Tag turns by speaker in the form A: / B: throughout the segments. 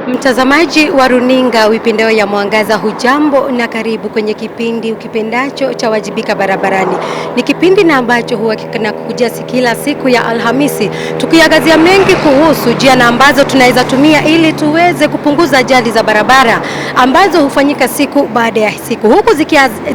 A: Mtazamaji wa runinga Wipindeo ya Mwangaza, hujambo na karibu kwenye kipindi ukipendacho cha Wajibika Barabarani. Ni kipindi na ambacho huwa kinakujia kila siku ya Alhamisi, tukiangazia mengi kuhusu njia na ambazo tunaweza tumia ili tuweze kupunguza ajali za barabara ambazo hufanyika siku baada ya siku, huku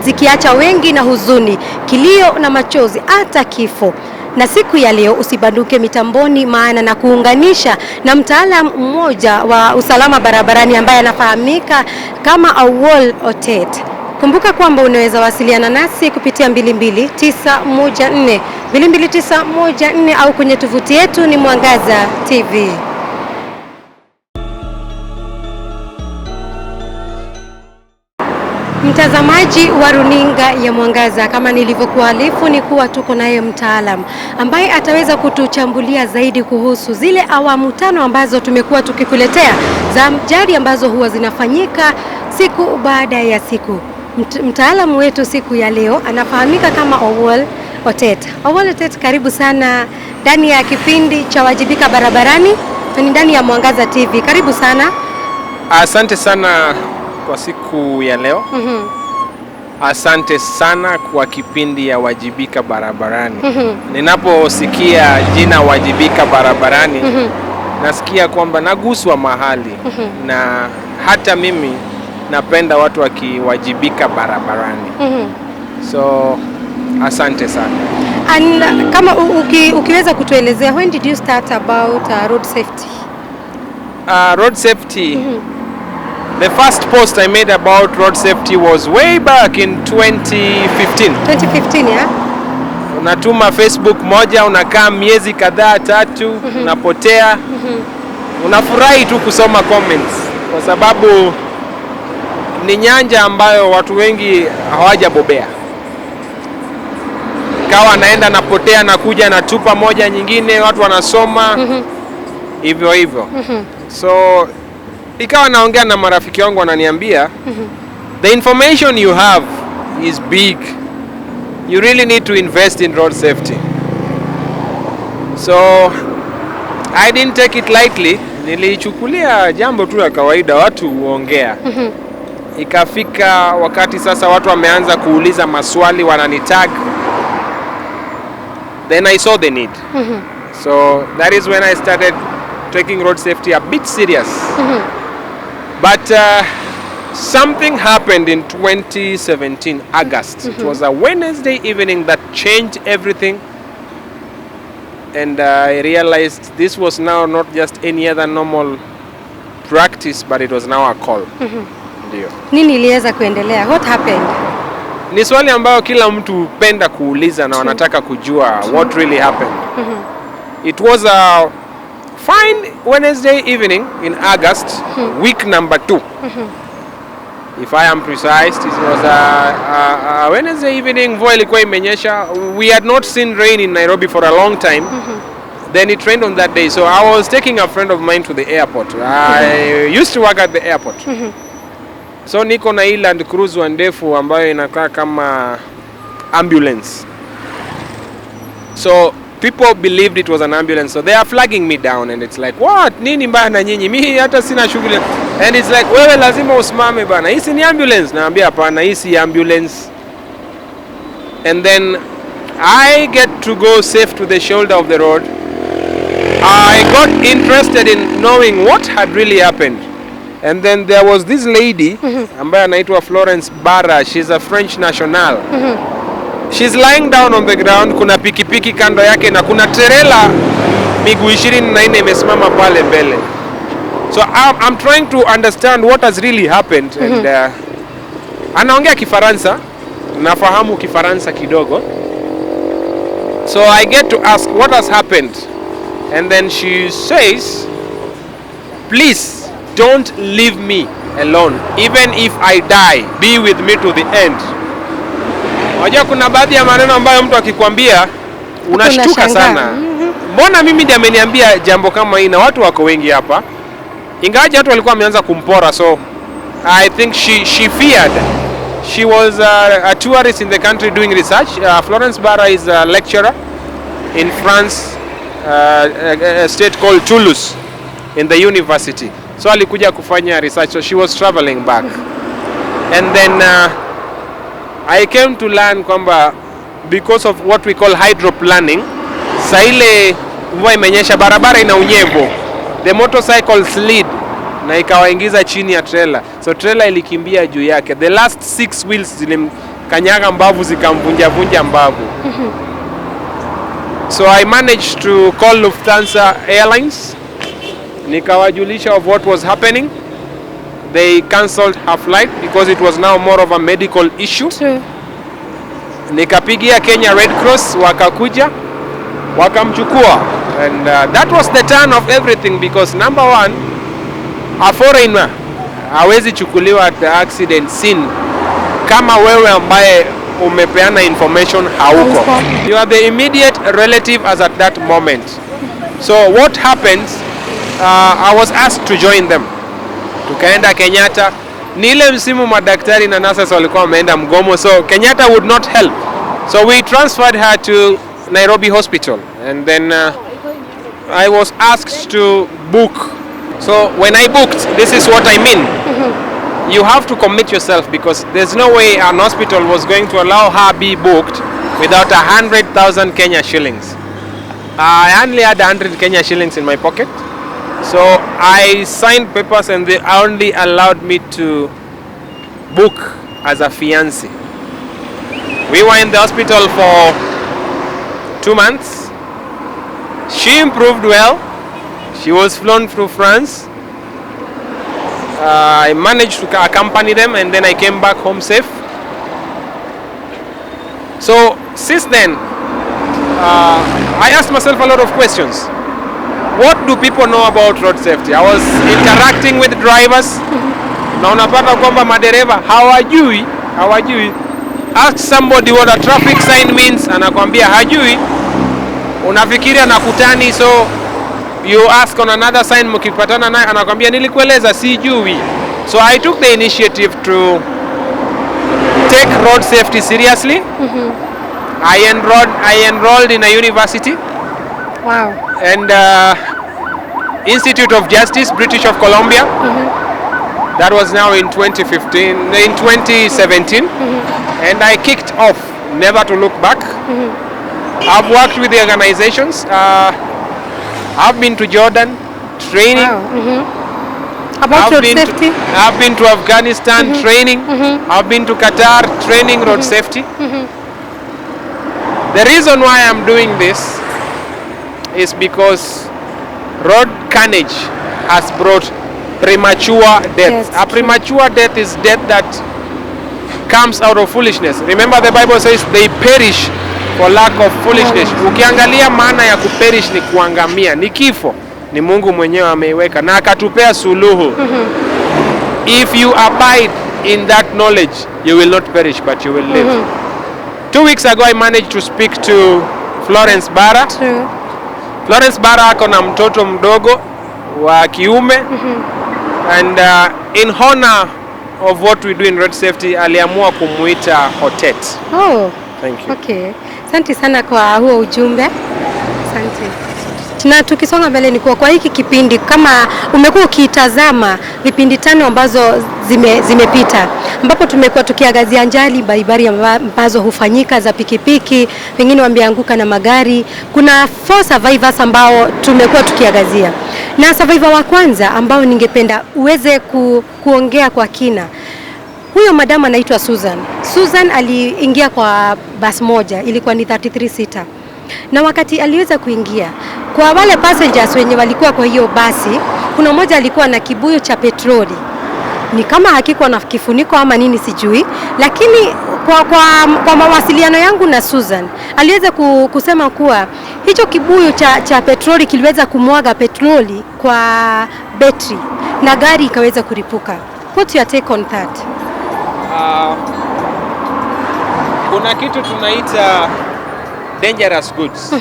A: zikiacha wengi na huzuni, kilio na machozi, hata kifo. Na siku ya leo usibanduke mitamboni, maana na kuunganisha na mtaalamu mmoja wa usalama barabarani ambaye anafahamika kama Owuor Otet. Kumbuka kwamba unaweza wasiliana nasi kupitia 22914 22914 au kwenye tovuti yetu ni Mwangaza TV. Mtazamaji wa runinga ya Mwangaza, kama nilivyokuarifu ni kuwa tuko naye mtaalamu ambaye ataweza kutuchambulia zaidi kuhusu zile awamu 5 ambazo tumekuwa tukikuletea za ajali ambazo huwa zinafanyika siku baada ya siku. Mtaalamu wetu siku ya leo anafahamika kama Owuor Otet. Owuor Otet, karibu sana ndani ya kipindi cha Wajibika Barabarani, ni ndani ya Mwangaza TV. Karibu sana.
B: Asante sana kwa siku ya leo. Asante sana kwa kipindi ya Wajibika Barabarani. Ninaposikia jina Wajibika Barabarani, nasikia kwamba naguswa mahali, na hata mimi napenda watu wakiwajibika barabarani. So asante sana.
A: And kama ukiweza kutuelezea, when did you start about road safety?
B: Road safety. The first post I made about road safety was way back in 2015.
A: 2015, yeah?
B: Unatuma Facebook moja, unakaa miezi kadhaa 3, unapotea. Unafurahi tu kusoma comments kwa sababu ni nyanja ambayo watu wengi hawajabobea. Kawa naenda napotea, nakuja natupa moja nyingine, watu wanasoma hivyo hivyo. So ikawa naongea na marafiki wangu, wananiambia the information you have is big, you really need to invest in road safety. So I didn't take it lightly, nilichukulia jambo tu la kawaida, watu huongea. Ikafika wakati sasa watu wameanza kuuliza maswali, wananitag, then I saw the need. So that is when I started taking road safety a bit serious. But something happened in 2017, August. It was a Wednesday evening that changed everything. And I realized this was now not just any other normal practice, but it was now a call. Ndio.
A: Nini iliweza kuendelea? What happened?
B: Ni swali ambayo kila mtu penda kuuliza na wanataka kujua what really happened. It was a fine Wednesday evening in August, week number 2. If I am precise, it was a Wednesday evening. Mvua ilikuwa imenyesha. We had not seen rain in Nairobi for a long time. Then it rained on that day. So I was taking a friend of mine to the airport. I used to work at the airport. So niko na Land Cruiser ndefu ambayo inakaa kama ambulance. So people believed it was an ambulance, so they are flagging me down, and it's like, what? Nini mbaya na nyinyi? Mimi hata sina shughuli. And it's like, wewe lazima usimame bana. Hii ni ambulance. Naambia hapana, hii si ambulance. And then I get to go safe to the shoulder of the road. I got interested in knowing what had really happened. And then there was this lady ambaye anaitwa Florence Barra. She's a French national. She's lying down on the ground. Kuna pikipiki kando yake na kuna trailer miguu 24 imesimama pale mbele. So I'm trying to understand what has really happened. And anaongea Kifaransa, nafahamu Kifaransa kidogo. So I get to ask what has happened. And then she says, please don't leave me alone. Even if I die, be with me to the end. Wajua kuna baadhi ya maneno ambayo mtu akikwambia unashtuka sana. Mbona mimi ndiye ameniambia jambo kama hili na watu wako wengi hapa? Ingawaje watu walikuwa wameanza kumpora, so I think she feared. She was a tourist in the country doing research. Florence Barra is a lecturer in France, a state called Toulouse, in the university. So alikuja kufanya research, so she was traveling back. And then I came to learn kwamba because of what we call hydroplanning, saa ile mvua imenyesha, barabara ina unyevu, the motorcycle slid na ikawaingiza chini ya trailer. So trailer ilikimbia juu yake. The last 6 wheels zilimkanyaga mbavu, zikamvunja mbavu. So I managed to call Lufthansa Airlines. Nikawajulisha of what was happening. They cancelled her flight because it was now more of a medical issue. True. Nikapigia Kenya Red Cross, wakakuja wakamchukua. And that was the turn of everything, because number one, a foreigner hawezi chukuliwa at the accident scene kama wewe ambaye umepeana information hauko. You are the immediate relative as at that moment. So what happens, I was asked to join them. Tukaenda Kenyatta. Ni ile msimu madaktari na nurses walikuwa wameenda mgomo, so Kenyatta would not help. So we transferred her to Nairobi Hospital, and then I was asked to book. So when I booked, this is what I mean. You have to commit yourself, because there's no way an hospital was going to allow her be booked without 100,000 Kenya shillings. I only had 100 Kenya shillings in my pocket. So I signed papers and they only allowed me to book as a fiancé. We were in the hospital for 2 months. She improved well. She was flown through France. I managed to accompany them, and then I came back home safe. So since then, I asked myself a lot of questions. What do people know about road safety? I was interacting with drivers. Na unapata kwamba madereva hawajui. Ask somebody what a traffic sign means, anakwambia hajui. Unafikiria nakutani, so you ask on another sign, mkipatana naye anakwambia nilikueleza sijui. So I took the initiative to take road safety seriously. I enrolled in a university.
A: Wow.
B: And Institute of Justice, British of Columbia. That was now in 2017. And I kicked off, never to look back. I've worked with the organizations. I've been to Jordan, training.
A: Wow. About road safety?
B: I've been to Afghanistan, training. I've been to Qatar, training road safety. The reason why I'm doing this is because road carnage has brought premature death. A premature death is death that comes out of foolishness. Remember the Bible says they perish for lack of foolishness. Ukiangalia maana ya kuperish ni kuangamia, ni kifo. Ni Mungu mwenyewe ameiweka na akatupea suluhu. If you abide in that knowledge, you will not perish but you will live. 2 weeks ago I managed to speak to Florence Barra.
A: True.
B: Florence Barra ako na mtoto mdogo wa kiume. And in honor of what we do in road safety, aliamua kumuita Otet.
A: Oh.
B: Thank you.
A: Okay. Asante sana kwa huo ujumbe. Asante. Na tukisonga mbele ni kwa hiki kipindi, kama umekuwa ukitazama vipindi 5 ambazo zimepita, ambapo tumekuwa tukiangazia ajali mbalimbali ambazo hufanyika za pikipiki, wengine wameanguka na magari. Kuna 4 survivors ambao tumekuwa tukiangazia, na survivor wa kwanza ambao ningependa uweze kuongea kwa kina, huyo madamu anaitwa Susan. Susan aliingia kwa bus moja, ilikuwa ni 33 seater. Na wakati aliweza kuingia, kwa wale passengers wenye walikuwa kwa hiyo basi, kuna mmoja alikuwa na kibuyu cha petroli. Ni kama hakikuwa na kifuniko ama nini sijui, lakini kwa mawasiliano yangu na Susan, aliweza kusema kuwa hicho kibuyu cha petroli kiliweza kumwaga petroli kwa betri na gari ikaweza kuripuka. What's your take on that?
B: Kuna kitu tunaita dangerous goods.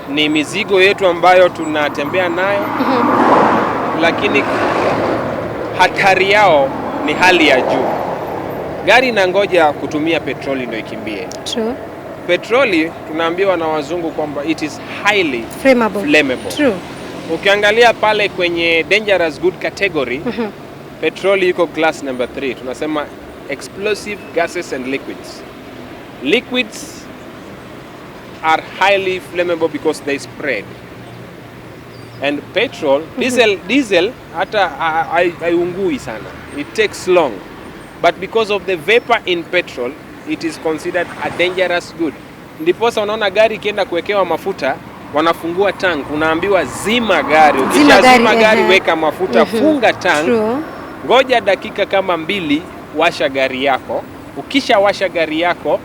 B: Ni mizigo yetu ambayo tunatembea nayo, lakini hatari yao ni hali ya juu. Gari inangoja kutumia petroli ndio ikimbie.
A: True.
B: Petroli tunaambiwa na wazungu kwamba it is highly flammable.
A: True.
B: Ukiangalia pale kwenye dangerous good category, petroli iko class number 3. Tunasema explosive gases and liquids. Liquids are highly flammable because they spread. And petrol, diesel hata haiungui sana. It takes long. But because of the vapor in petrol, it is considered a dangerous good. Ndiposa unaona gari ikienda kuwekewa mafuta, wanafungua tank, unaambiwa zima gari. Ukishazima gari weka mafuta, funga tank. True. Ngoja dakika kama 2, washa gari yako. Ukisha washa gari yako,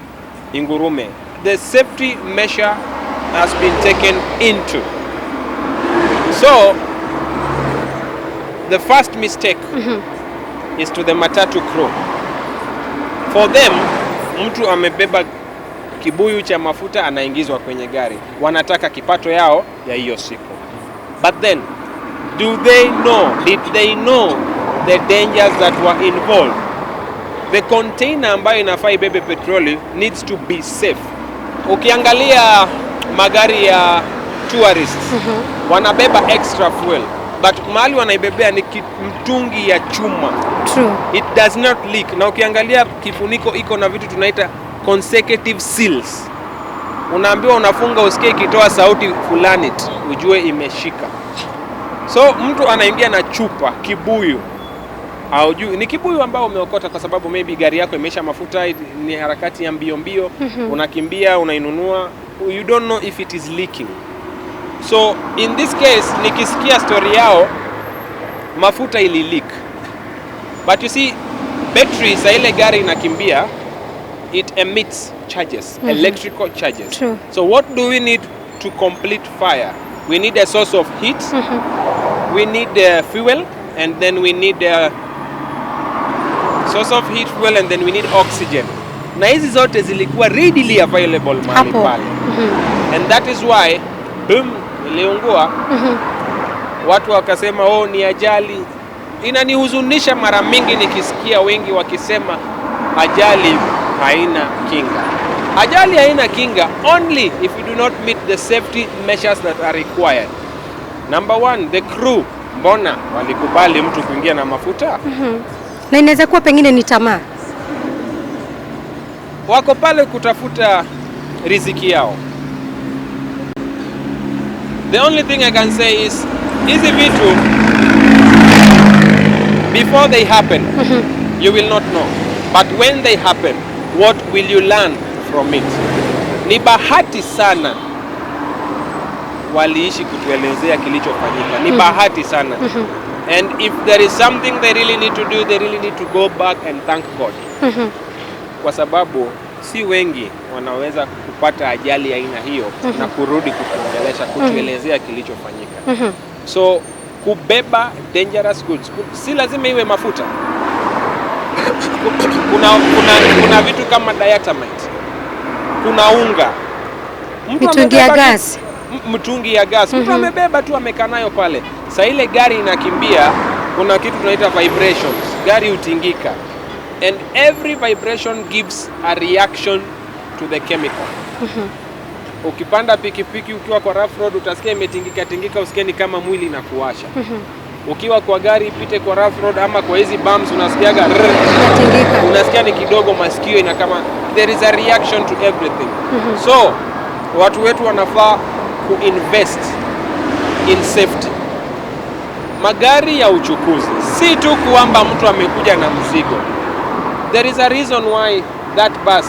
B: ingurume. The safety measure has been taken into. So, the first mistake is to the matatu crew. For them, mtu amebeba kibuyu cha mafuta anaingizwa kwenye gari. Wanataka kipato yao ya hiyo siku. But then, did they know the dangers that were involved? The container ambayo inafaa ibebe petroli needs to be safe. Ukiangalia magari ya tourists, wanabeba extra fuel, but mahali wanaibebea ni mtungi ya chuma.
A: True.
B: It does not leak. Na ukiangalia kifuniko iko na vitu tunaita consecutive seals. Unaambiwa unafunga usikie ikitoa sauti fulani ujue imeshika. So mtu anaingia na chupa, kibuyu. Haujui ni kibuyu ambao umeokota kwa sababu maybe gari yako imesha mafuta, ni harakati ya mbio, unakimbia, unainunua, you don't know if it is leaking. So in this case, nikisikia story yao, mafuta ili leak. But you see, battery sa ile gari inakimbia, it emits charges, electrical charges.
A: True.
B: So what do we need to complete fire? We need a source of heat, we need fuel, and then we need source of heat, fuel, and then we need oxygen. Na hizi zote zilikuwa readily available mahali pale. And that is why boom, iliungua. Watu wakasema oh, ni ajali. Inanihuzunisha mara mingi nikisikia wengi wakisema ajali haina kinga. Ajali haina kinga only if you do not meet the safety measures that are required. Number 1, the crew. Mbona walikubali mtu kuingia na mafuta?
A: Na inaweza kuwa pengine ni tamaa.
B: Wako pale kutafuta riziki yao. The only thing I can say is hizi vitu before they happen, you will not know. But when they happen, what will you learn from it? Ni bahati sana waliishi kutuelezea kilichofanyika. Ni bahati sana. And if there is something they really need to do, they really need to go back and thank God. Kwa sababu si wengi wanaweza kupata ajali ya aina hiyo na kurudi kutuelezea kilichofanyika. So kubeba dangerous goods, si lazima iwe mafuta. kuna vitu kama diatomite, kuna unga,
A: mtungi ya gas.
B: Mtungi ya gas. Mtu amebeba tu amekaa nayo pale. Sasa ile gari inakimbia, kuna kitu tunaita vibrations. Gari utingika. And every vibration gives a reaction to the chemical. Ukipanda pikipiki ukiwa kwa rough road utasikia imetingika, usikie ni kama mwili inakuwasha. Ukiwa kwa gari ipite kwa rough road ama kwa hizi bumps unasikiaga unasikia ni kidogo masikio ina kama there is a reaction to everything. So watu wetu wanafaa kuinvest in safety. Magari ya uchukuzi si tu kwamba mtu amekuja na mzigo. There is a reason why that bus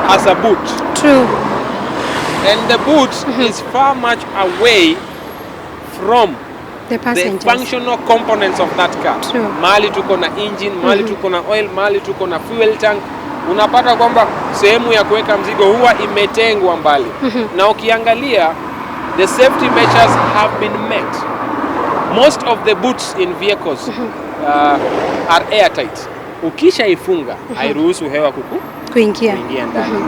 B: has a boot.
A: True.
B: And the boot is far much away from the functional components of that car.
A: True.
B: Mahali tuko na engine, mahali tuko na oil, mahali tuko na fuel tank. Unapata kwamba sehemu ya kuweka mzigo huwa imetengwa mbali. Na ukiangalia, the safety measures have been met. Most of the boots in vehicles are airtight. Ukisha ifunga, hairuhusu hewa kuingia ndani.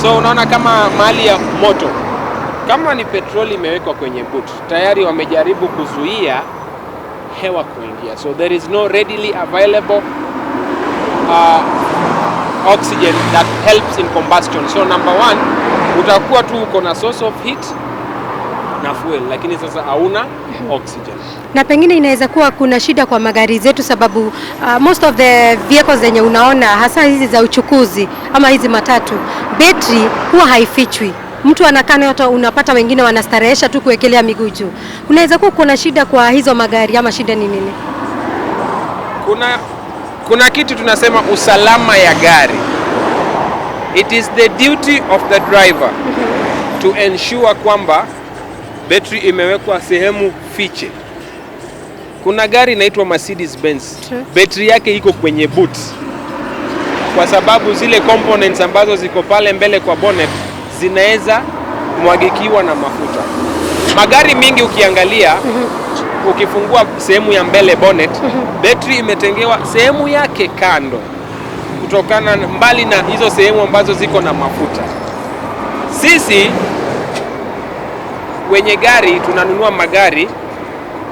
B: So unaona kama mahali ya moto, kama ni petroli imewekwa kwenye boot, tayari wamejaribu kuzuia hewa kuingia. So there is no readily available oxygen that helps in combustion. So number one, utakuwa tu uko na source of heat na fuel, lakini sasa hauna oxygen.
A: Na pengine inaweza kuwa kuna shida kwa magari zetu sababu most of the vehicles zenye unaona hasa hizi za uchukuzi ama hizi matatu, betri huwa haifichwi. Mtu anakaa yote, unapata wengine wanastarehesha tu kuwekelea miguu juu. Unaweza kuwa kuna shida kwa hizo magari ama shida ni nini?
B: Kuna kitu tunasema usalama ya gari. It is the duty of the driver to ensure kwamba betri imewekwa sehemu fiche. Kuna gari inaitwa Mercedes Benz. Betri yake iko kwenye boot. Kwa sababu zile components ambazo ziko pale mbele kwa bonnet zinaweza mwagikiwa na mafuta. Magari mingi ukiangalia, ukifungua sehemu ya mbele bonnet, betri imetengewa sehemu yake kando, kutokana mbali na hizo sehemu ambazo ziko na mafuta. Sisi wenye gari tunanunua magari,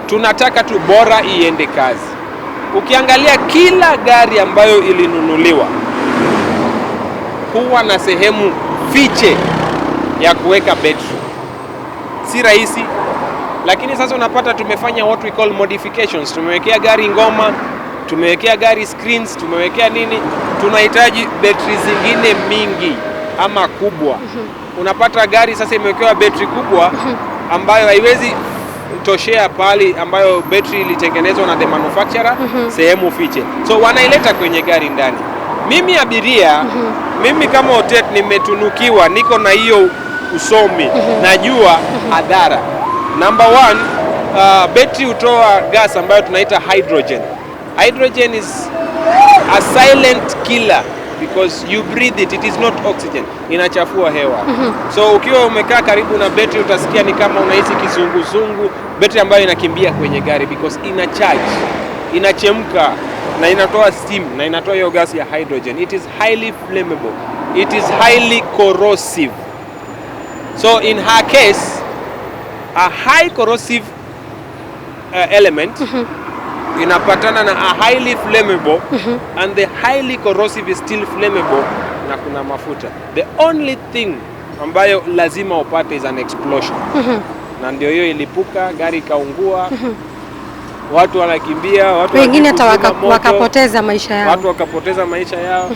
B: tunataka tu bora iende kazi. Ukiangalia kila gari ambayo ilinunuliwa huwa na sehemu fiche ya kuweka betri. Si rahisi, lakini sasa unapata tumefanya what we call modifications. Tumewekea gari ngoma, tumewekea gari screens, tumewekea nini. Tunahitaji betri zingine mingi ama kubwa. Unapata gari sasa imewekewa betri kubwa ambayo haiwezi toshea pali ambayo betri ilitengenezwa na the manufacturer, sehemu fiche. So wanaileta kwenye gari ndani. Mimi abiria, mimi kama Otet nimetunukiwa, niko na hiyo usomi, najua adhara. Number one, betri hutoa gas ambayo tunaita hydrogen. Hydrogen is a silent killer because you breathe it, it is not oxygen. Inachafua hewa. So ukiwa umekaa karibu na betri utasikia ni kama unahisi kizunguzungu. Betri ambayo inakimbia kwenye gari because ina charge, inachemka na inatoa steam na inatoa hiyo gas ya hydrogen. It is highly flammable. It is highly corrosive. So in her case, a high corrosive element inapatana na a highly flammable and the highly corrosive is still flammable na kuna mafuta. The only thing ambayo lazima upate is an explosion. Na ndio hiyo ilipuka, gari ikaungua, watu wanakimbia, watu
A: wengine hata wakapoteza maisha yao.
B: Watu wakapoteza maisha yao.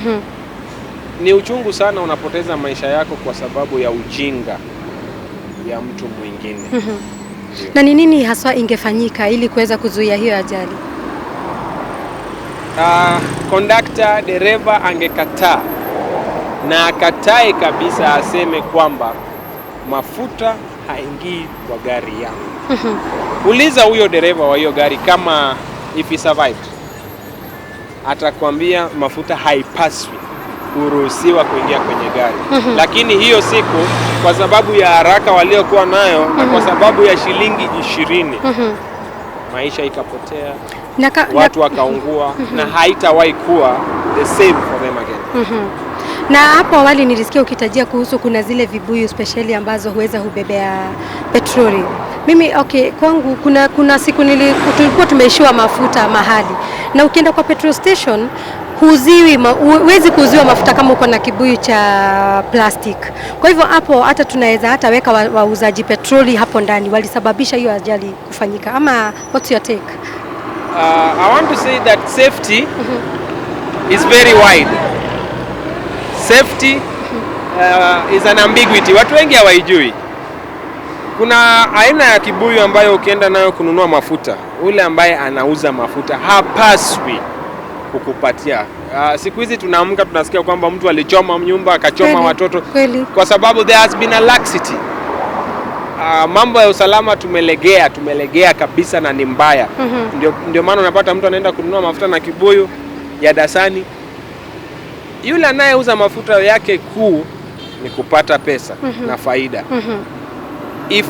B: Ni uchungu sana unapoteza maisha yako kwa sababu ya ujinga ya mtu mwingine.
A: Na ni nini haswa ingefanyika ili kuweza kuzuia hiyo ajali?
B: Conductor, dereva angekataa na akatae kabisa, aseme kwamba mafuta haingii kwa gari yangu. Uliza huyo dereva wa hiyo gari kama if he survived, atakwambia mafuta haipaswi kuruhusiwa kuingia kwenye gari. Lakini hiyo siku kwa sababu ya haraka waliokuwa nayo na kwa sababu ya shilingi 20 maisha ikapotea, watu wakaungua na haitawahi kuwa the same for them again.
A: Na hapo awali nilisikia ukitajia kuhusu kuna zile vibuyu speciali ambazo huweza hubebea petroli. Mimi kwangu kuna siku tulikuwa tumeishiwa mafuta mahali, na ukienda kwa petrol station huwezi kuuziwa mafuta kama uko na kibuyu cha plastic. Kwa hivyo hapo hata tunaweza hata weka wauzaji petroli hapo ndani, walisababisha hiyo ajali kufanyika. Ama what's your take?
B: I want to say that safety is very wide. Safety is an ambiguity. Watu wengi hawaijui. Kuna aina ya kibuyu ambayo ukienda nayo kununua mafuta, ule ambaye anauza mafuta hapaswi kukupatia. Siku hizi tunaamka tunasikia kwamba mtu alichoma nyumba, akachoma watoto kwa sababu there has been a laxity. Mambo ya usalama tumelegea kabisa na ni mbaya. Ndio maana unapata mtu anaenda kununua mafuta na kibuyu ya dasani. Yule anayeuza mafuta yake kuu ni kupata pesa na faida. If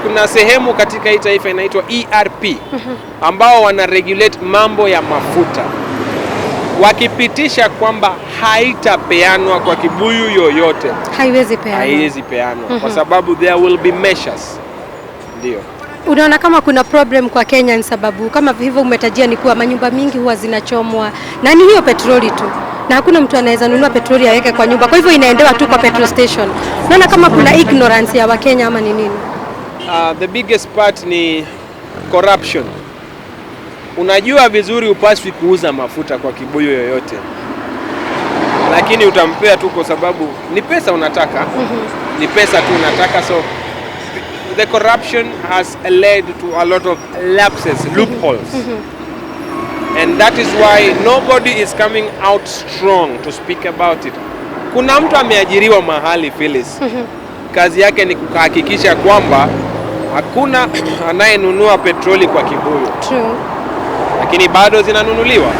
B: kuna sehemu katika hii taifa inaitwa ERP ambao wana regulate mambo ya mafuta. Wakipitisha kwamba haitapeanwa kwa kibuyu yoyote, haiwezi peanwa kwa sababu there will be measures. Ndio.
A: Unaona kama kuna problem kwa Kenya ni sababu kama hivyo umetajia ni kuwa manyumba mingi huwa zinachomwa na ni hiyo petroli tu. Na hakuna mtu anaweza nunua petroli aweke kwa nyumba. Kwa hivyo inaendewa tu kwa petrol station. Unaona kama kuna ignorance ya Wakenya ama ni nini?
B: The biggest part ni corruption. Unajua vizuri upaswi kuuza mafuta kwa kibuyu yoyote. Lakini utampea tu kwa sababu ni pesa unataka. Ni pesa tu unataka, so the corruption has led to a lot of lapses, loopholes. And that is why nobody is coming out strong to speak about it. Kuna mtu ameajiriwa mahali Phyllis. Kazi yake ni kuhakikisha kwamba hakuna anayenunua petroli kwa kibuyu.
A: True.
B: Lakini bado zinanunuliwa.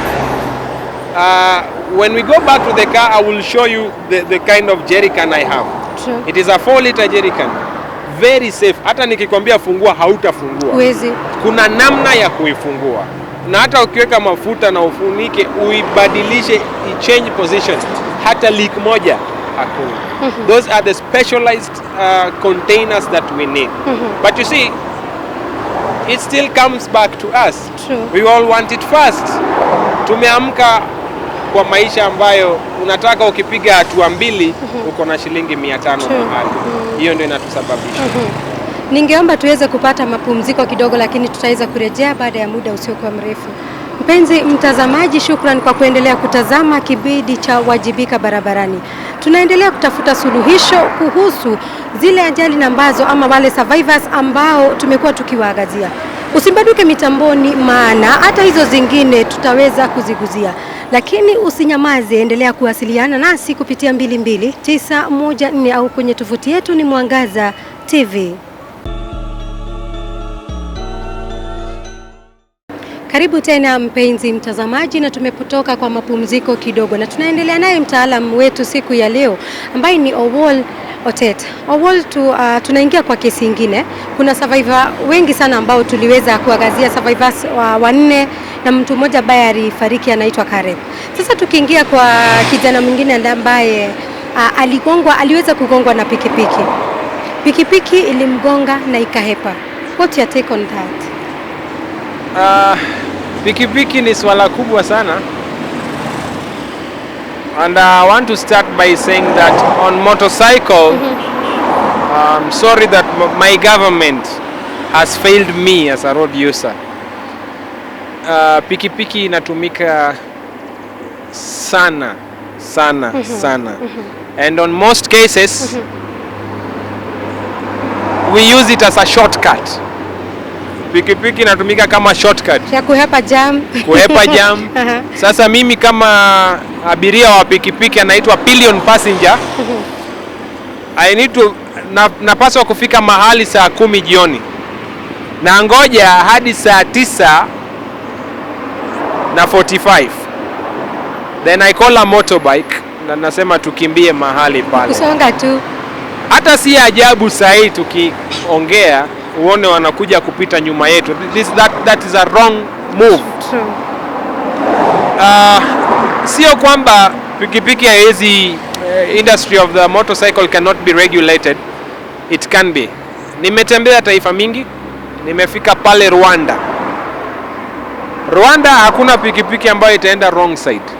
B: When we go back to the car, I will show you the kind of jerrycan I have.
A: True.
B: It is a 4-liter jerrycan. Very safe. Hata nikikwambia fungua hautafungua.
A: Uwezi.
B: Kuna namna ya kuifungua. Na hata ukiweka mafuta na ufunike uibadilishe, change position, hata leak moja hakuna. Those are the specialized containers that we need. But you see, it still comes back to us.
A: True.
B: We all want it fast. Tumeamka kwa maisha ambayo unataka ukipiga hatua mbili uko na shilingi 500 mahali. Hiyo ndio inatusababisha.
A: Ningeomba tuweze kupata mapumziko kidogo, lakini tutaweza kurejea baada ya muda usiokuwa mrefu. Mpenzi mtazamaji, shukrani kwa kuendelea kutazama kipindi cha Wajibika Barabarani. Tunaendelea kutafuta suluhisho kuhusu zile ajali ambazo ama wale survivors ambao tumekuwa tukiwaangazia. Usimbaduke mitamboni, maana hata hizo zingine tutaweza kuziguzia. Lakini usinyamaze, endelea kuwasiliana nasi kupitia 22914 au kwenye tovuti yetu ni Mwangaza TV. Karibu tena mpenzi mtazamaji, na tumepotoka kwa mapumziko kidogo na tunaendelea naye mtaalamu wetu siku ya leo ambaye ni Owuor Otet. Owuor, tunaingia kwa kesi nyingine. Kuna survivor wengi sana ambao tuliweza kuangazia, survivors 4 na mtu mmoja ambaye alifariki anaitwa Karen. Sasa tukiingia kwa kijana mwingine ambaye aliweza kugongwa na pikipiki. Pikipiki ilimgonga na ikahepa. What your take on that?
B: Pikipiki ni swala kubwa sana. And I want to start by saying that on motorcycle, I'm sorry that my government has failed me as a road user. Pikipiki inatumika sana. And on most cases, we use it as a shortcut. Pikipiki inatumika kama shortcut
A: ya kuhepa jam.
B: Sasa mimi kama abiria wa pikipiki anaitwa pillion passenger, I need to napaswa kufika mahali saa 10 jioni. Na ngoja hadi saa 9:45. Then I call a motorbike na nasema tukimbie mahali pale.
A: Kusonga tu.
B: Hata si ajabu saa hii tukiongea uone wanakuja kupita nyuma yetu. That is a wrong move.
A: True.
B: Sio kwamba pikipiki haiwezi, industry of the motorcycle cannot be regulated. It can be. Nimetembea taifa mingi, nimefika pale Rwanda. Rwanda hakuna pikipiki ambayo itaenda wrong side.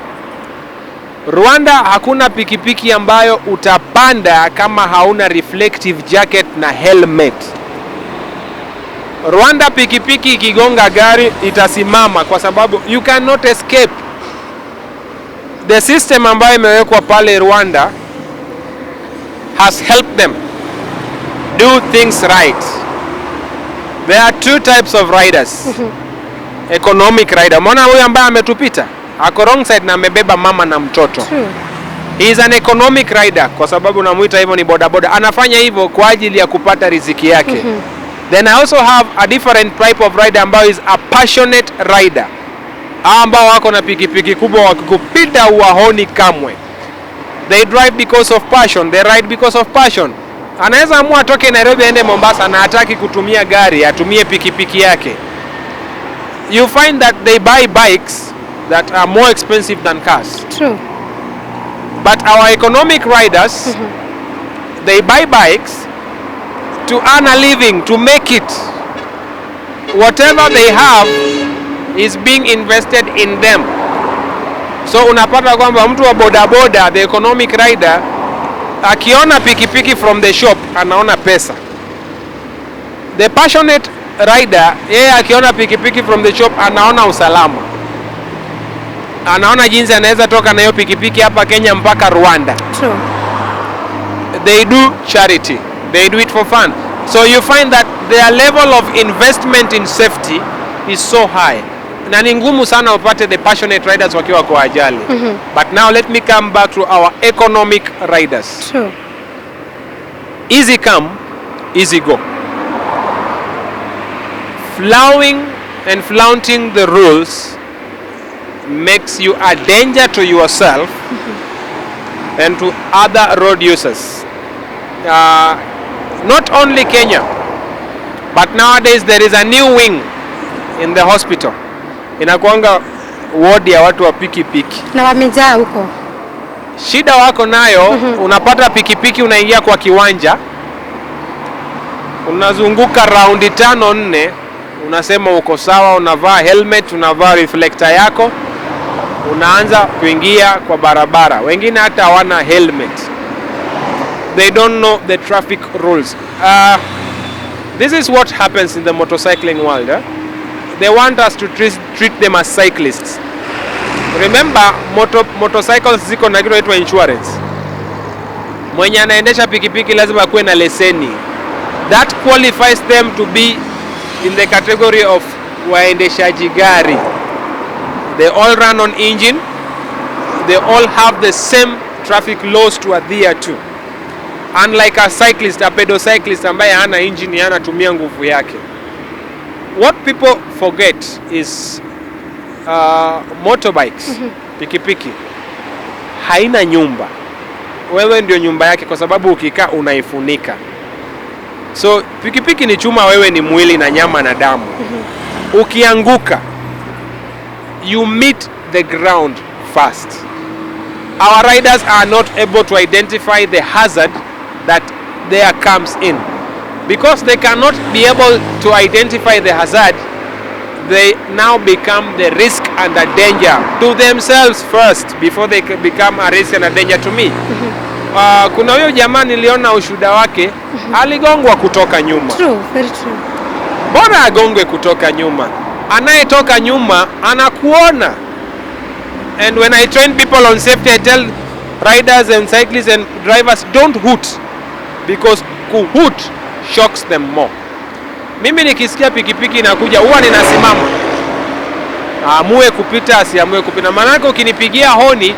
B: Rwanda hakuna pikipiki ambayo utapanda kama hauna reflective jacket na helmet. Rwanda pikipiki ikigonga gari itasimama kwa sababu you cannot escape. The system ambayo imewekwa pale Rwanda has helped them do things right. There are two types of riders. Economic rider. Mwana huyu ambaye ametupita ako wrong side na amebeba mama na mtoto. He is an economic rider kwa sababu namuita hivyo, ni bodaboda. Anafanya hivyo kwa ajili ya kupata riziki yake. Then I also have a different type of rider ambayo is a passionate rider. Ambao wako na pikipiki kubwa wakikupita uwahoni kamwe. They drive because of passion, they ride because of passion. Anaweza amua atoke Nairobi aende Mombasa na hataki kutumia gari, atumie pikipiki yake. You find that they buy bikes that are more expensive than cars.
A: True.
B: But our economic riders, they buy bikes to earn a living, to make it. Whatever they have is being invested in them. So unapata kwamba mtu wa bodaboda, the economic rider, akiona pikipiki from the shop anaona pesa. The passionate rider, yeye akiona pikipiki from the shop anaona usalama. Anaona jinsi anaweza toka na hiyo pikipiki hapa Kenya mpaka Rwanda.
A: True.
B: They do charity. They do it for fun. So you find that their level of investment in safety is so high. Na ni ngumu sana upate the passionate riders wakiwa kwa ajali. But now let me come back to our economic riders.
A: True.
B: Easy come, easy go. Flouting and flaunting the rules makes you a danger to yourself and to other road users. Not only Kenya, but nowadays there is a new wing in the hospital. Inakuanga ward ya watu wa pikipiki.
A: Na wamejaa huko.
B: Shida wako nayo, unapata pikipiki unaingia kwa kiwanja, unazunguka raundi 5-4, unasema uko sawa, unavaa helmet, unavaa reflector yako, unaanza kuingia kwa barabara. Wengine hata hawana helmet. They don't know the traffic rules. This is what happens in the motorcycling world. They want us to treat them as cyclists. Remember, motorcycles ziko na kitu inaitwa insurance. Mwenye anaendesha pikipiki lazima kuwe na leseni. That qualifies them to be in the category of waendeshaji gari. They all run on engine. They all have the same traffic laws to adhere to. Unlike a cyclist, a pedocyclist ambaye hana engine, anatumia nguvu yake. What people forget is motorbikes, pikipiki haina nyumba. Wewe ndio nyumba yake kwa sababu ukikaa unaifunika. So pikipiki ni chuma, wewe ni mwili na nyama na damu. Ukianguka, you meet the ground first. Our riders are not able to identify the hazard that there comes in. Because they cannot be able to identify the hazard, they now become the risk and the danger to themselves first before they become a risk and a danger to me. Kuna huyo jamaa niliona ushuhuda wake, aligongwa kutoka nyuma.
A: True, very true.
B: Bora agongwe kutoka nyuma. Anayetoka nyuma anakuona. And when I train people on safety, I tell riders and cyclists and drivers, don't hoot, because kuhoot shocks them more. Mimi nikisikia pikipiki inakuja huwa ninasimama. Amue kupita, asiamue kupita. Maana ukinipigia honi,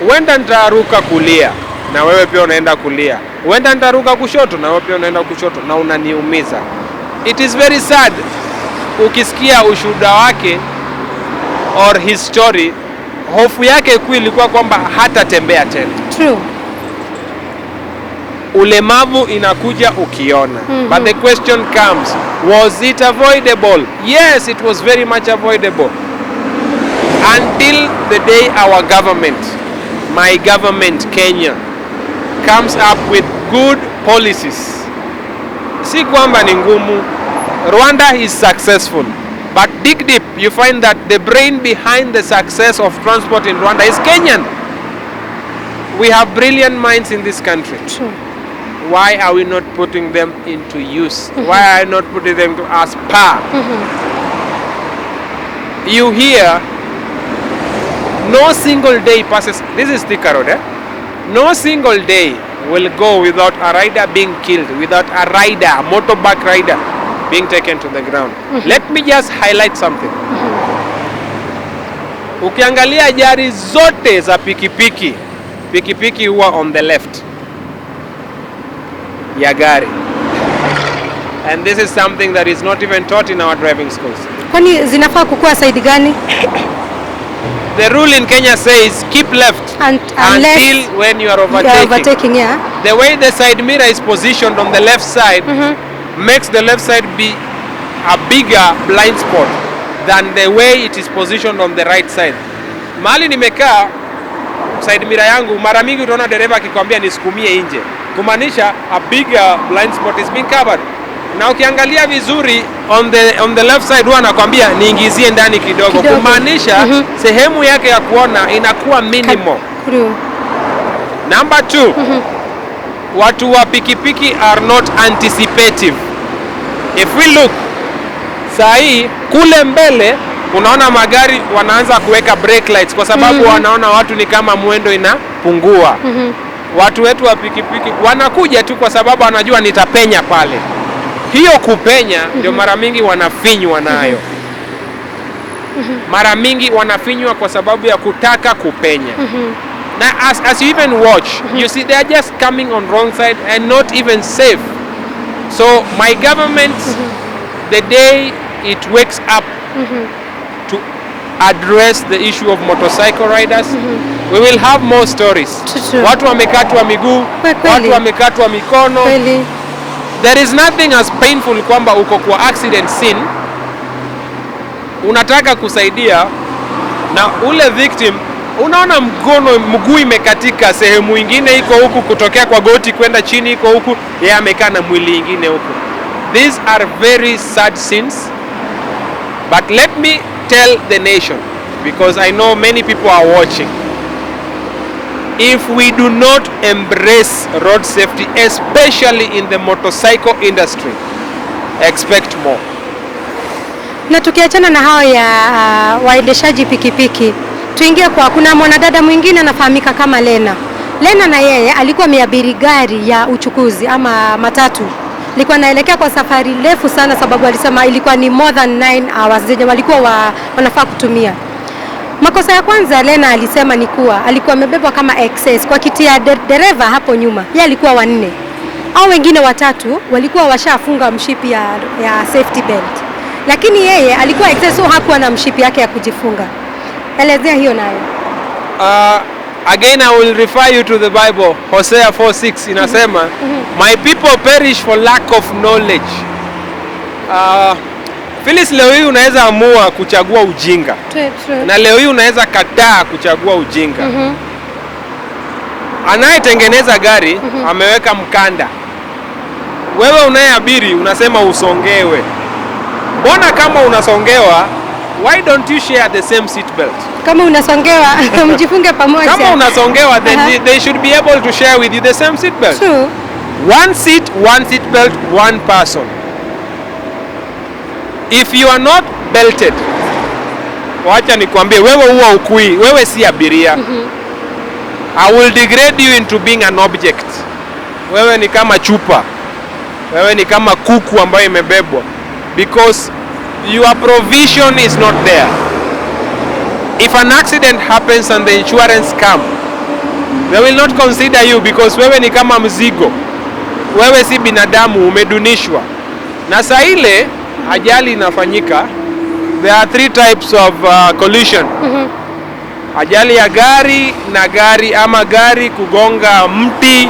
B: huenda nitaruka kulia na wewe pia unaenda kulia. Huenda nitaruka kushoto na wewe pia unaenda kushoto na unaniumiza. It is very sad ukisikia ushuhuda wake or his story, hofu yake kuu ilikuwa kwamba hatatembea tena.
A: True.
B: Ulemavu inakuja ukiona. But the question comes, was it avoidable? Yes, it was very much avoidable. Until the day our government, my government, Kenya, comes up with good policies. Si kwamba ni ngumu. Rwanda is successful. But dig deep, you find that the brain behind the success of transport in Rwanda is Kenyan. We have brilliant minds in this country.
A: True.
B: why are we not putting them into use? Why are we not putting them to as par? You hear no single day passes. This is Thika Road, eh? No single day will go without a rider being killed, without a rider, a motorbike rider, being taken to the ground. Let me just highlight something. Ukiangalia ajali zote za pikipiki, pikipiki huwa on the left ya gari. And this is something that is not even taught in our driving schools.
A: Kwani zinafaa kukua side gani?
B: The rule in Kenya says keep left until when you are overtaking.
A: Yeah.
B: The way the side mirror is positioned on the left side makes the left side be a bigger blind spot than the way it is positioned on the right side. Mahali nimekaa side mirror yangu, mara mingi utaona dereva akikwambia nisukumie nje, kumaanisha a bigger blind spot is being covered. Na ukiangalia vizuri on the left side huwa anakwambia niingizie ndani kidogo. Kumaanisha sehemu yake ya kuona inakuwa minimal. Number 2, watu wa pikipiki are not anticipative. If we look sahi kule mbele, unaona magari wanaanza kuweka brake lights kwa sababu wanaona watu ni kama mwendo inapungua. Watu wetu wa pikipiki wanakuja tu kwa sababu wanajua nitapenya pale. Hiyo kupenya ndio mara mingi wanafinywa nayo. Mara mingi wanafinywa kwa sababu ya kutaka kupenya. Na as you even watch, you see they are just coming on wrong side and not even safe. So my government, the day it wakes up to address the issue of motorcycle riders, we will have more stories. Watu wamekatwa miguu, watu wamekatwa mikono. There is nothing as painful kwamba uko kwa accident scene, unataka kusaidia na ule victim unaona mguu imekatika, sehemu ingine iko huku, kutokea kwa goti kwenda chini iko huku, yeye amekaa na mwili ingine huku. These are very sad scenes, but let me tell the nation, because I know many people are watching. If we do not embrace road safety, especially in the motorcycle industry, expect more.
A: Na tukiachana na hao ya waendeshaji pikipiki, tuingie kwa kuna mwanadada mwingine anafahamika kama Lena. Lena na yeye alikuwa ameabiri gari ya uchukuzi ama matatu. Alikuwa anaelekea kwa safari refu sana, sababu alisema ilikuwa ni more than 9 hours zenye walikuwa wanafaa kutumia. Makosa ya kwanza Lena alisema ni kuwa alikuwa amebebwa kama excess kwa kiti ya dereva hapo nyuma. Yeye alikuwa wanne. Au wengine watatu walikuwa washafunga mshipi ya safety belt. Lakini yeye alikuwa excess, so hakuwa na mshipi yake ya kujifunga. Elezea hiyo nayo.
B: Again I will refer you to the Bible. Hosea 4:6 inasema, my people perish for lack of knowledge. Phyllis, leo hii unaweza amua kuchagua ujinga. Na leo hii unaweza kataa kuchagua ujinga. Anayetengeneza gari ameweka mkanda. Wewe unayeabiri unasema usongewe. Mbona kama unasongewa, why don't you share the same seat belt?
A: Kama unasongewa mjifunge pamoja.
B: Kama unasongewa, then they should be able to share with you the same seat belt.
A: True.
B: One seat belt, one person. If you are not belted, wacha nikwambie, wewe huwa ukui, wewe si abiria. I will degrade you into being an object. Wewe ni kama chupa. Wewe ni kama kuku ambayo imebebwa. Because your provision is not there. If an accident happens and the insurance come, they will not consider you because wewe ni kama mzigo. Wewe si binadamu, umedunishwa. Na saa ile ajali inafanyika, there are 3 types of collision. Ajali ya gari na gari, ama gari kugonga mti,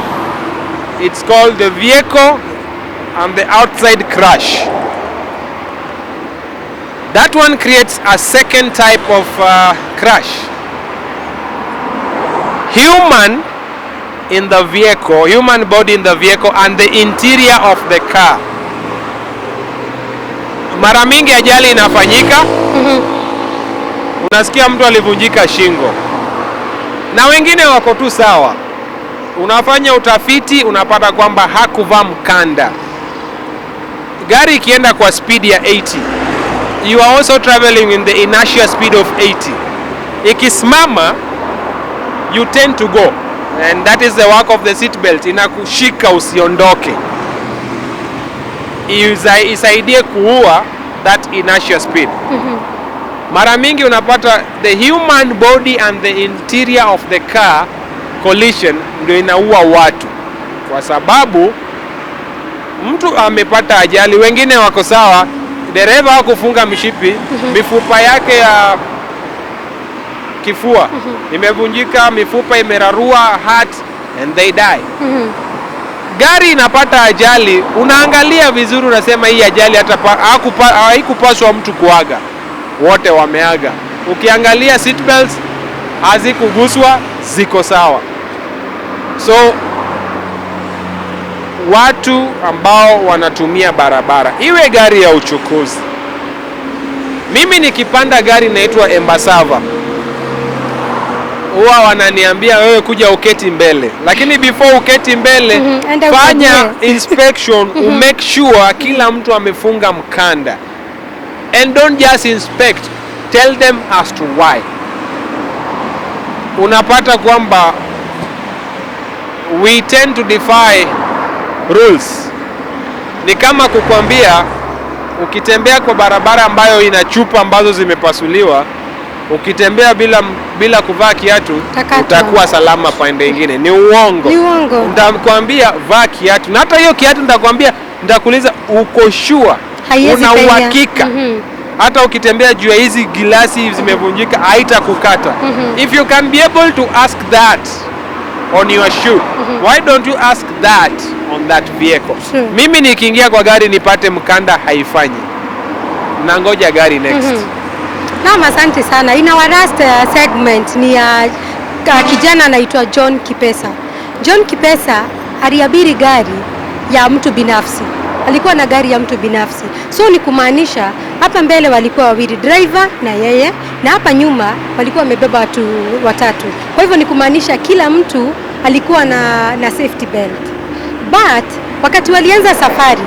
B: it's called the vehicle and the outside crash. That one creates a second type of crash. Human in the vehicle, human body in the vehicle and the interior of the car. Mara mingi ajali inafanyika, unasikia mtu alivunjika shingo na wengine wako tu sawa. unafanya utafiti, unapata kwamba hakuvaa mkanda. Gari ikienda kwa speed ya 80, you are also traveling in the inertia speed of 80. Ikisimama, you tend to go, and that is the work of the seat belt, inakushika usiondoke, isaidie kuua that inertia speed. Mara mingi unapata the human body and the interior of the car collision ndio inaua watu, kwa sababu mtu amepata ajali, wengine wako sawa, dereva hakufunga mshipi, mifupa yake ya kifua imevunjika, mifupa imerarua, heart, and they die. Gari inapata ajali, unaangalia vizuri, unasema hii ajali hata haikupaswa mtu kuaga, wote wameaga. Ukiangalia seat belts hazikuguswa, ziko sawa. So watu ambao wanatumia barabara, iwe gari ya uchukuzi, mimi nikipanda gari inaitwa Embasava, huwa wananiambia wewe kuja uketi mbele, lakini before uketi mbele fanya inspection, make sure kila mtu amefunga mkanda, and don't just inspect, tell them as to why. Unapata kwamba we tend to defy rules. Ni kama kukwambia ukitembea kwa barabara ambayo ina chupa ambazo zimepasuliwa, ukitembea bila kuvaa kiatu utakuwa salama pande nyingine. Ni uongo. Nitakwambia vaa kiatu, na hata hiyo kiatu nitakuuliza uko sure, una uhakika? Hata ukitembea juu ya hizi gilasi zimevunjika haitakukata. If you can be able to ask that on your shoe, why don't you ask that on that vehicle? Mimi nikiingia kwa gari nipate mkanda, haifanyi, nangoja gari next.
A: Naam, asante sana. In our last segment ni kijana anaitwa John Kipesa. John Kipesa aliabiri gari ya mtu binafsi, alikuwa na gari ya mtu binafsi. So ni kumaanisha hapa mbele walikuwa wawili, driver na yeye, na hapa nyuma walikuwa wamebeba watu watatu. Kwa hivyo ni kumaanisha kila mtu alikuwa na safety belt. But wakati walianza safari,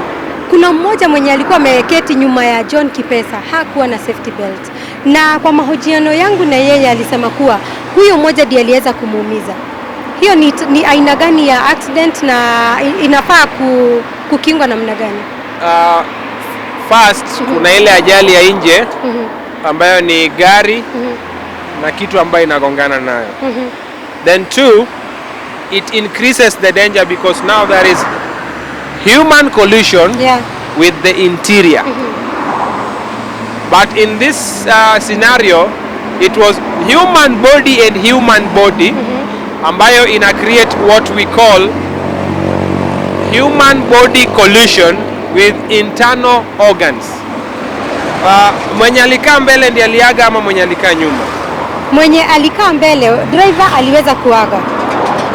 A: kuna mmoja mwenye alikuwa ameketi nyuma ya John Kipesa, hakuwa na safety belt. Na kwa mahojiano yangu na yeye alisema kuwa huyo mmoja ndiye aliweza kumuumiza. Hiyo ni aina gani ya accident na inafaa kukingwa namna gani?
B: First, kuna ile ajali ya nje ambayo ni gari na kitu ambayo inagongana nayo. Then two, it increases the danger because now there is human collision with the interior. But in this scenario, it was human body and human body ambayo ina create what we call human body collision with internal organs. Mwenye alikaa mbele ndiye aliaga ama mwenye alikaa nyuma?
A: Mwenye alikaa mbele, driver aliweza kuaga.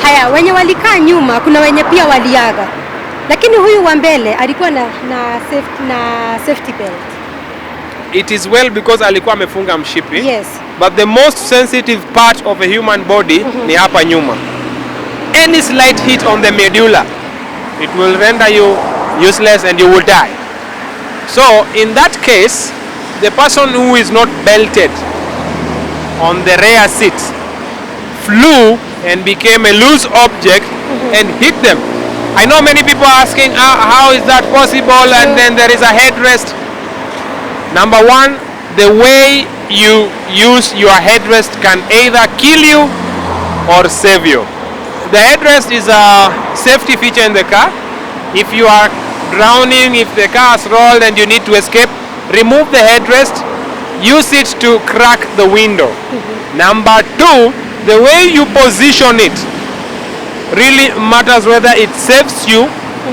A: Haya, wenye walikaa nyuma kuna wenye pia waliaga. Lakini huyu wa mbele alikuwa na safety belt.
B: It is well because alikuwa amefunga mshipi.
A: Yes.
B: But the most sensitive part of a human body ni hapa nyuma. Any slight hit on the medulla, it will render you useless and you will die. So in that case, the person who is not belted on the rear seat flew and became a loose object and hit them. I know many people are asking how is that possible, and then there is a headrest. Number one, the way you use your headrest can either kill you or save you. The headrest is a safety feature in the car. If you are drowning, if the car has rolled and you need to escape, remove the headrest, use it to crack the window. Number two, the way you position it really matters, whether it saves you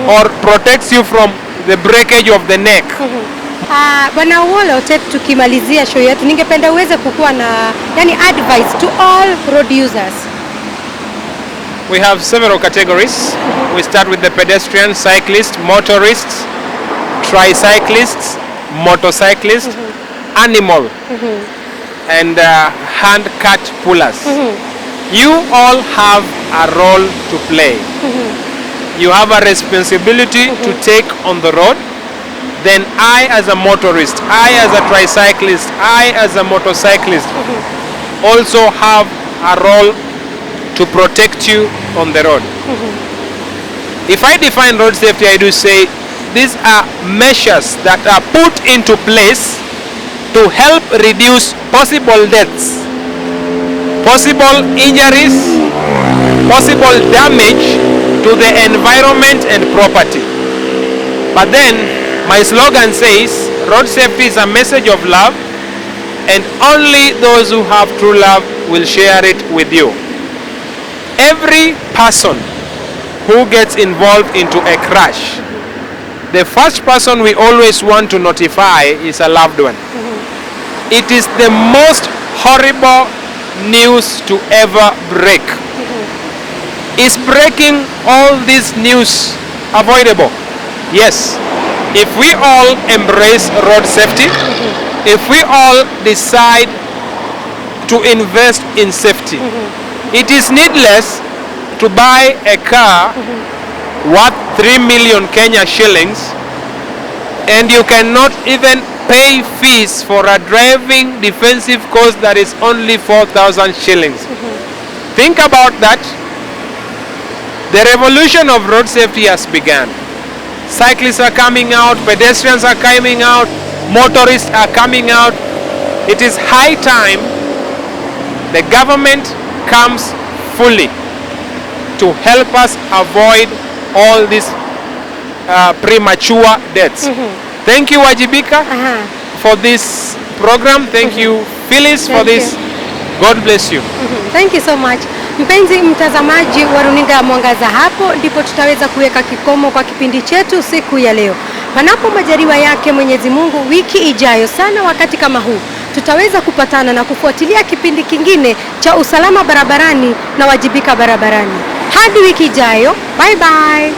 B: or protects you from the breakage of the neck.
A: Bwana Owuor Otet, tukimalizia show yetu, ningependa uweze kukuwa na advice to all road users.
B: We have several categories. We start with the pedestrian, cyclist, motorists, tricyclists, motorcyclists, animal, and hand cart pullers. You all have a role to play. You have a responsibility to take on the road. Then I as a motorist, I as a tricyclist, I as a motorcyclist also have a role to protect you on the road. If I define road safety, I do say these are measures that are put into place to help reduce possible deaths, possible injuries, possible damage to the environment and property. But then my slogan says road safety is a message of love, and only those who have true love will share it with you. Every person who gets involved into a crash, the first person we always want to notify is a loved one. It is the most horrible news to ever break. Is breaking all this news avoidable? Yes. If we all embrace road safety, if we all decide to invest in safety, it is needless to buy a car worth 3 million Kenya shillings, and you cannot even pay fees for a driving defensive course that is only 4,000 shillings. Think about that. The revolution of road safety has begun. Cyclists are coming out, pedestrians are coming out, motorists are coming out. It is high time the government comes fully to help us avoid all these premature deaths. Thank you, Wajibika, for this program. Thank you, Phyllis, for this. God bless you.
A: Thank you so much. Mpenzi mtazamaji wa runinga ya Mwangaza, hapo ndipo tutaweza kuweka kikomo kwa kipindi chetu siku ya leo. Panapo majaliwa yake Mwenyezi Mungu, wiki ijayo sana wakati kama huu tutaweza kupatana na kufuatilia kipindi kingine cha usalama barabarani na wajibika barabarani. Hadi wiki ijayo, bye bye.